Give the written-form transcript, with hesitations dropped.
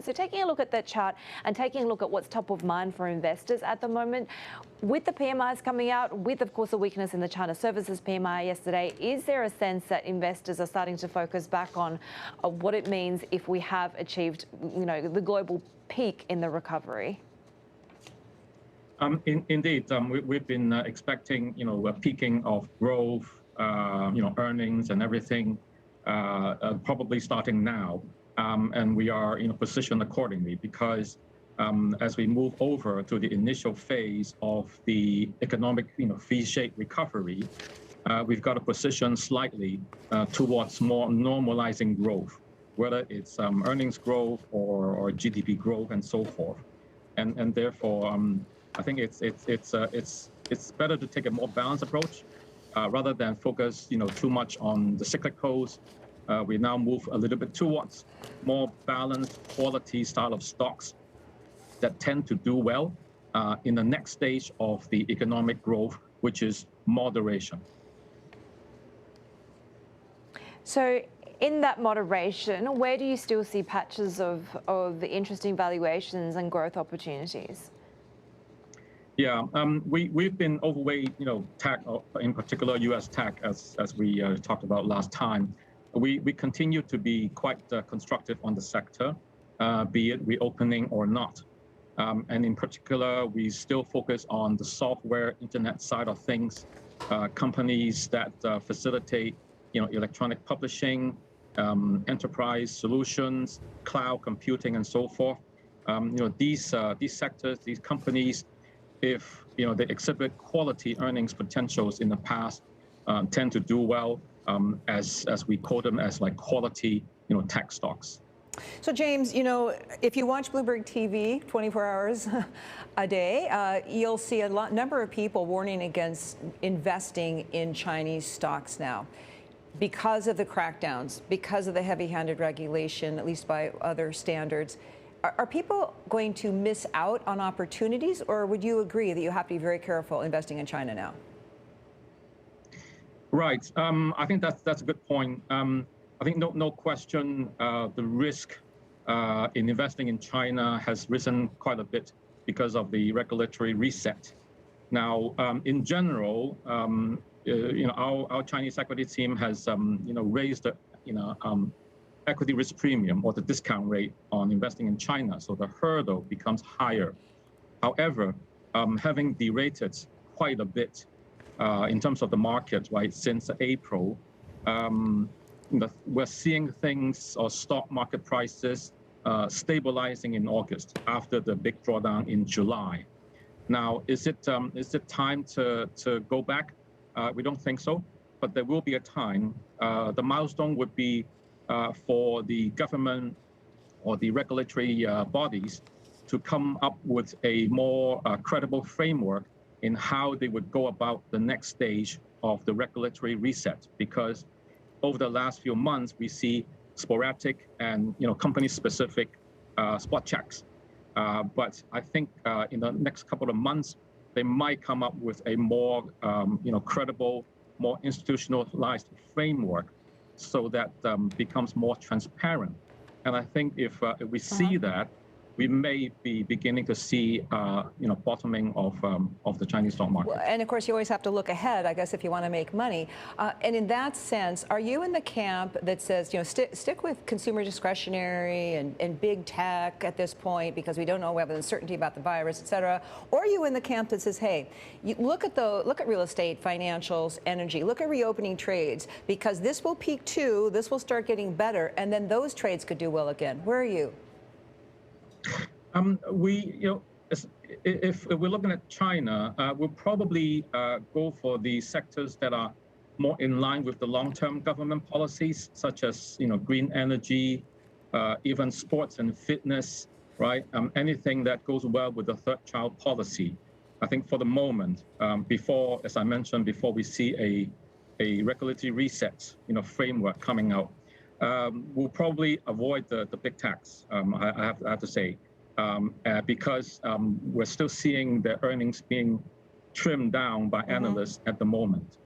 So taking a look at that chart and taking a look at what's top of mind for investors at the moment, with the PMIs coming out, with, of course, the weakness in the China services PMI yesterday, is there a sense that investors are starting to focus back on what it means if we have achieved, the global peak in the recovery? Indeed, we've been expecting, a peaking of growth, earnings and everything, probably starting now. And we are positioned accordingly because as we move over to the initial phase of the economic V-shaped recovery, we've got to position slightly towards more normalizing growth, whether it's earnings growth or GDP growth and so forth. And therefore, I think it's better to take a more balanced approach rather than focus too much on the cyclicals. We now move a little bit towards more balanced quality style of stocks that tend to do well in the next stage of the economic growth, which is moderation. So in that moderation, where do you still see patches of interesting valuations and growth opportunities? Yeah, we've been overweight, tech, in particular U.S. tech, as we talked about last time. We continue to be quite constructive on the sector, be it reopening or not. And in particular, we still focus on the software internet side of things, companies that facilitate, electronic publishing, enterprise solutions, cloud computing, and so forth. These sectors, these companies, if they exhibit quality earnings potentials in the past, tend to do well. As we quote them as like quality, tech stocks. So James, if you watch Bloomberg TV 24 hours a day, you'll see a number of people warning against investing in Chinese stocks now because of the crackdowns, because of the heavy-handed regulation, at least by other standards. Are people going to miss out on opportunities, or would you agree that you have to be very careful investing in China now? Right. I think that's a good point. I think no question the risk in investing in China has risen quite a bit because of the regulatory reset. Now, in general, our Chinese equity team has raised the equity risk premium or the discount rate on investing in China, so the hurdle becomes higher. However, having derated quite a bit in terms of the market, right, since April, we're seeing things or stock market prices stabilizing in August after the big drawdown in July. Now, is it time to go back? We don't think so, but there will be a time. The milestone would be for the government or the regulatory bodies to come up with a more credible framework in how they would go about the next stage of the regulatory reset. Because over the last few months, we see sporadic and company-specific spot checks. But I think in the next couple of months, they might come up with a more credible, more institutionalized framework so that becomes more transparent. And I think if we see that, we may be beginning to see, bottoming of the Chinese stock market. Well, and of course, you always have to look ahead, I guess, if you want to make money. And in that sense, are you in the camp that says, stick with consumer discretionary and big tech at this point because we don't know, we have uncertainty about the virus, et cetera? Or are you in the camp that says, hey, look at real estate, financials, energy, look at reopening trades because this will peak too, this will start getting better, and then those trades could do well again? Where are you? If we're looking at China, we'll probably go for the sectors that are more in line with the long-term government policies, such as green energy, even sports and fitness, right? Anything that goes well with the third child policy. I think for the moment, before, as I mentioned, before we see a regulatory reset, framework coming out. We'll probably avoid the big techs, I have to say, because we're still seeing the earnings being trimmed down by analysts at the moment.